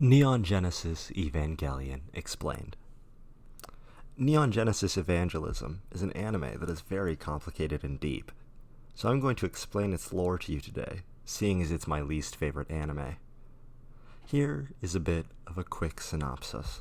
Neon Genesis Evangelion explained. Neon Genesis Evangelism is an anime that is very complicated and deep, so I'm going to explain its lore to you today, seeing as it's my least favorite anime. Here is a bit of a quick synopsis.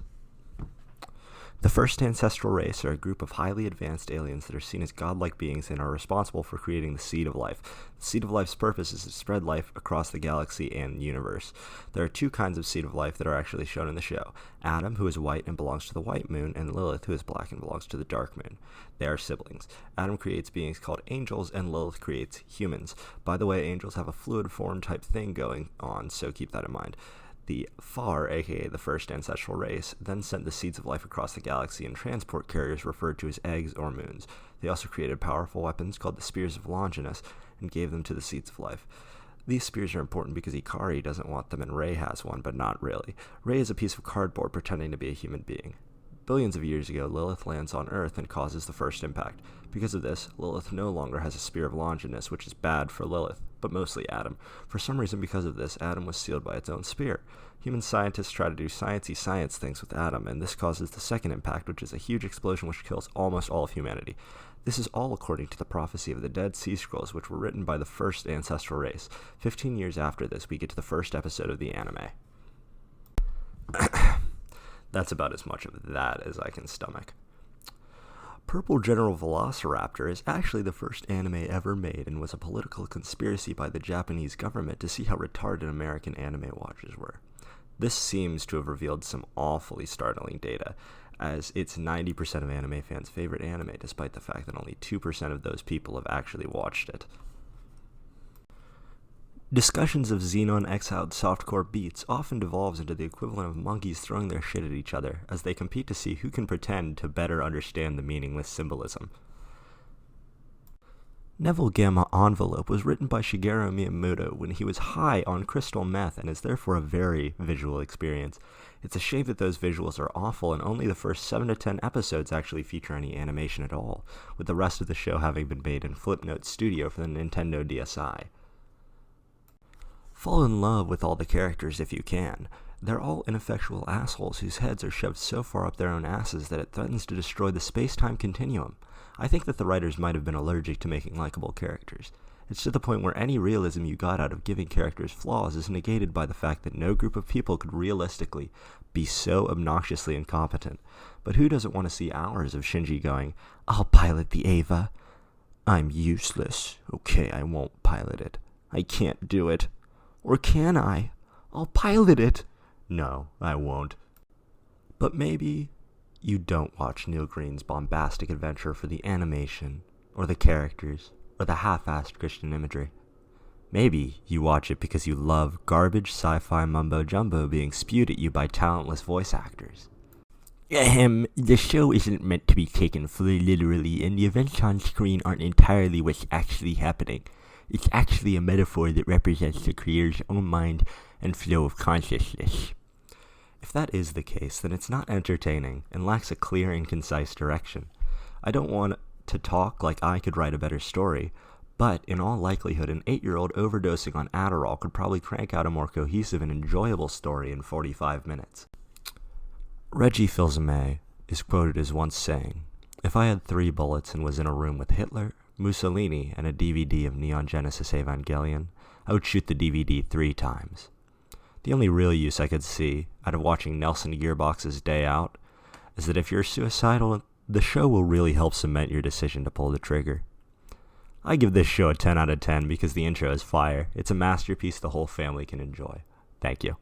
The first ancestral race are a group of highly advanced aliens that are seen as godlike beings and are responsible for creating the Seed of Life. The Seed of Life's purpose is to spread life across the galaxy and universe. There are two kinds of Seed of Life that are actually shown in the show. Adam, who is white and belongs to the white moon, and Lilith, who is black and belongs to the dark moon. They are siblings. Adam creates beings called angels, and Lilith creates humans. By the way, angels have a fluid form type thing going on, so keep that in mind. The Far, aka the first ancestral race, then sent the seeds of life across the galaxy in transport carriers referred to as eggs or moons. They also created powerful weapons called the Spears of Longinus and gave them to the seeds of life. These spears are important because Ikari doesn't want them and Rei has one, but not really. Rei is a piece of cardboard pretending to be a human being. Billions of years ago, Lilith lands on Earth and causes the first impact. Because of this, Lilith no longer has a Spear of Longinus, which is bad for Lilith, but mostly Adam. For some reason, because of this, Adam was sealed by its own spear. Human scientists try to do sciencey science things with Adam, and this causes the second impact, which is a huge explosion which kills almost all of humanity. This is all according to the prophecy of the Dead Sea Scrolls, which were written by the first ancestral race. 15 years after this, we get to the first episode of the anime. That's about as much of that as I can stomach. Purple General Velociraptor is actually the first anime ever made and was a political conspiracy by the Japanese government to see how retarded American anime watchers were. This seems to have revealed some awfully startling data, as it's 90% of anime fans' favorite anime, despite the fact that only 2% of those people have actually watched it. Discussions of Xenon Exiled softcore beats often devolves into the equivalent of monkeys throwing their shit at each other, as they compete to see who can pretend to better understand the meaningless symbolism. Neville Gamma Envelope was written by Shigeru Miyamoto when he was high on crystal meth and is therefore a very visual experience. It's a shame that those visuals are awful and only the first 7 to 10 episodes actually feature any animation at all, with the rest of the show having been made in Flipnote Studio for the Nintendo DSi. Fall in love with all the characters if you can. They're all ineffectual assholes whose heads are shoved so far up their own asses that it threatens to destroy the space-time continuum. I think that the writers might have been allergic to making likable characters. It's to the point where any realism you got out of giving characters flaws is negated by the fact that no group of people could realistically be so obnoxiously incompetent. But who doesn't want to see hours of Shinji going, "I'll pilot the Ava. I'm useless. Okay, I won't pilot it. I can't do it. Or can I? I'll pilot it. No, I won't." But maybe you don't watch Neil Green's bombastic adventure for the animation, or the characters, or the half-assed Christian imagery. Maybe you watch it because you love garbage sci-fi mumbo-jumbo being spewed at you by talentless voice actors. The show isn't meant to be taken fully literally, and the events on screen aren't entirely what's actually happening. It's actually a metaphor that represents the creator's own mind and flow of consciousness. If that is the case, then it's not entertaining and lacks a clear and concise direction. I don't want to talk like I could write a better story, but in all likelihood, an 8-year-old overdosing on Adderall could probably crank out a more cohesive and enjoyable story in 45 minutes. Reggie Fils-Aimé is quoted as once saying, "If I had 3 bullets and was in a room with Hitler, Mussolini, and a DVD of Neon Genesis Evangelion, I would shoot the DVD 3 times. The only real use I could see out of watching Nelson Gearbox's Day Out is that if you're suicidal, the show will really help cement your decision to pull the trigger." I give this show a 10 out of 10 because the intro is fire. It's a masterpiece the whole family can enjoy. Thank you.